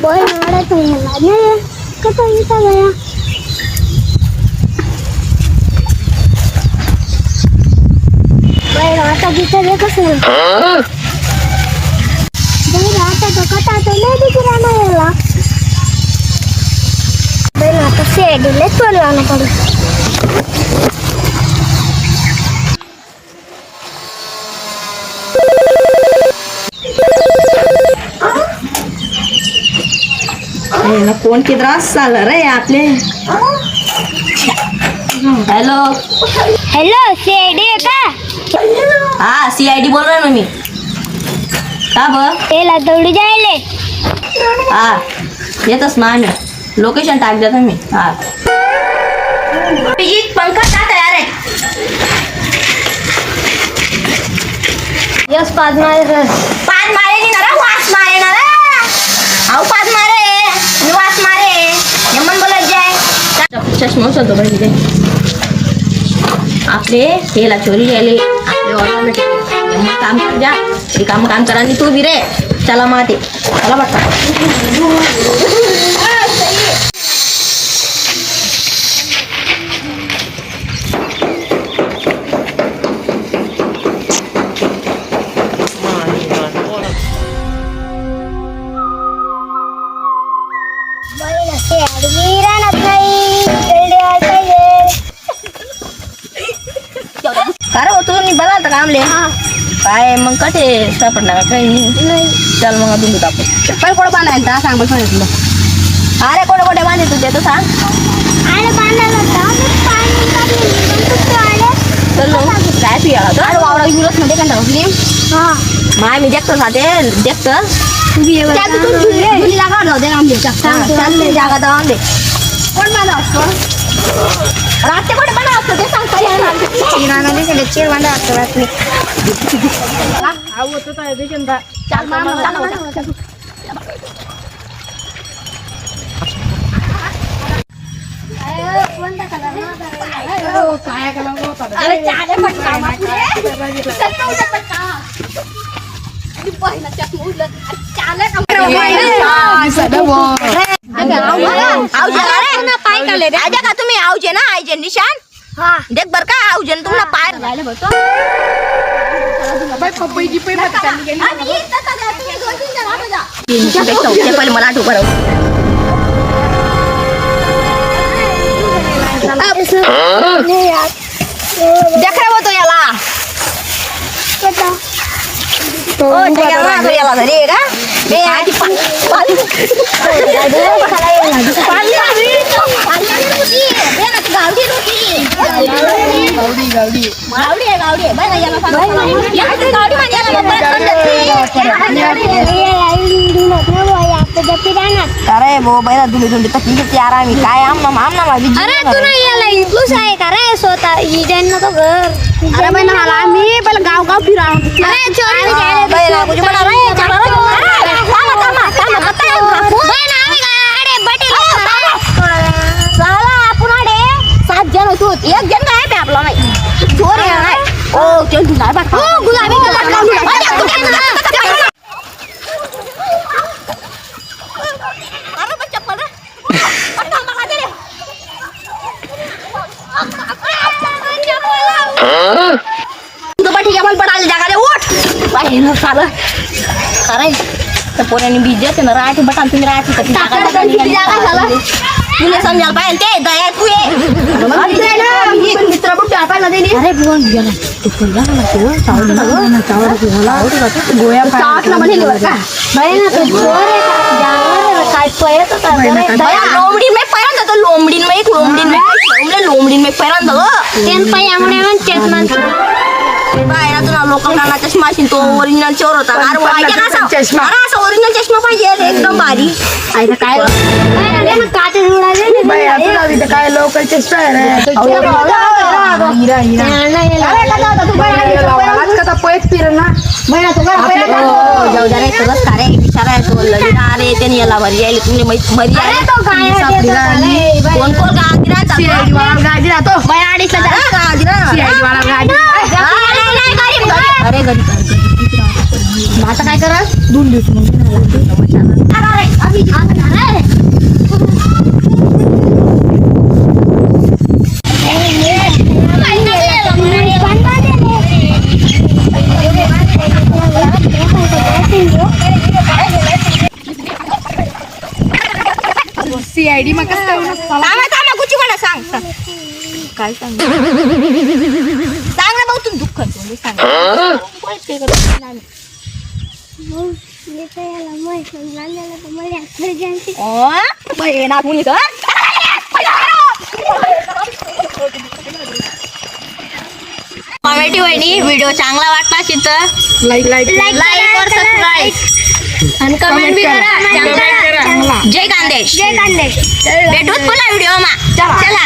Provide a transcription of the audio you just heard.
बोल मारा तो नहीं कतो इता गया भाई आता गीता देखो से भाई आता तो कटा तो नहीं दिख रहा ना याला भाई आता से डिले तो लाना पड़े ना कोण किती त्रास झाला रे आपले हॅलो हेलो सीआईडी है का हा सीआयडी बोल रहा ना मी का ब तेला दौड़ी जायले हा येतच ना आम्ही लोकेशन टाक देतो मी हा पंखा का तयार आहे यस पाच मारे पाच मारे ना रे वास मारे ना रे आऊ पाच मारे मी वास मारे यमन बोलत जाय चष्मा उचलतो बरं तिथे आपले तेला चोरी गेले आपले ऑटोमॅटिक यमन काम कर जा काम करा आणि तू भी रे चला माते चला बट्टा अरे हो तुम्ही बघा तर कामले काय मग कसे सापडणार काही नाही चल मग अजून टाकू चप्पल कोण बांधायला सांग बस तुला अरे कोण कोठे बांधे तू ते तर सांग अरे बांधायला चलो काय पियाला तर अरे वावरा युरोस मध्ये कंटा होती हां माय मी देखतो साथे देखतो तुम्ही ये तुझी जागा नव्हते आमले चल जागा तर आमले कोण बांधा असतो रात्री कोण बांधा असतो ते सांगता येणार चिराना दिसले चिर बांधा असतो रात्री आऊ होतो तर देशंदा चल मामा चल काय कलर होता अरे चाले पटका पहिला चष्मा उडला चाले पाय काढले रे आजा का तुम्ही आवजे ना आयजे निशान हां देख बर का आवजे तुम्हाला पाय राहिले भरतो पप्पाची पे मत चालली गेली आम्ही येतात आता तुम्ही दोन तीन जण आता जा ते पहिले मला आठव करा देख रे तो याला ओ याला याला रे का बे आधी पाली गावडी बाय ना याला गावडी म्हणजे अरे वो बैरा दुली दुली तकलीफ ती आरामी काय आमना माझी अरे तू नाही याला इथलूच आहे का रे स्वतः ही जाईन तो घर अरे बहिणा मला आम्ही पहिलं गाव फिरा अरे चोरी भी जायला बैला कुछ बना रे चला रे बहीण आम्ही गाडे बटी साला आपण आडे 7 जण होतो एक जण काय पे आपला नाही चोर आहे नाही ओ चल तू नाही बात ओ गुलाबी कलर अरे बच्चा पड पट्टा मारा दे तू बटी के बल पडायला जागा रे उठ बाहेर साला अरे त्या पोरांनी बीज देते ना राठी बटान तुम्ही राठी तर जागा झाला तुला समजायला पाहिजे ते दया तू ये मित्र पण पाहायला देली अरे बोल गेला तू पण जा ना तू चावलं ना चावलं झाला गोया चाटला म्हणे का बाई ना तो चोर आहे का जाणार काय पयत होता लोमडीन में पैरान जातो लोमडीन में पैरान जातो तेन पायामुळे मग चष्मा बाहेर तुला लोकांना चष्मा असेल तो ओरिजिनल चोर होता अरे चष्मा असा ओरिजिनल चष्मा पाहिजे एकदम भारी आहे काय मग काटे उडाले बाई आता इथे काय लोकल चेष्टा आहे रे कथा पळत फिर ना जाऊ दे रे सगळं सारे बिचारा आहे तो लग्न आले त्यांनी याला भरी यायला तुम्ही मरी कोण कोण गाजी राहतो बाई अडीच अरे गरीब आता काय करा दोन दिवस मग CID मग कसं काय होणार? थांबा गुची म्हणा सांग काय सांग सांग ना भाऊ तुम्ही दुःख सांग ना कुणी कॉमेडी वहिनी व्हिडिओ चांगला वाटला असेल तर लाईक लाईक और सबस्क्राईब आणि कमेंट बी करा चांगला. जय खानदेश भेटूच पुन्हा व्हिडिओ मा चला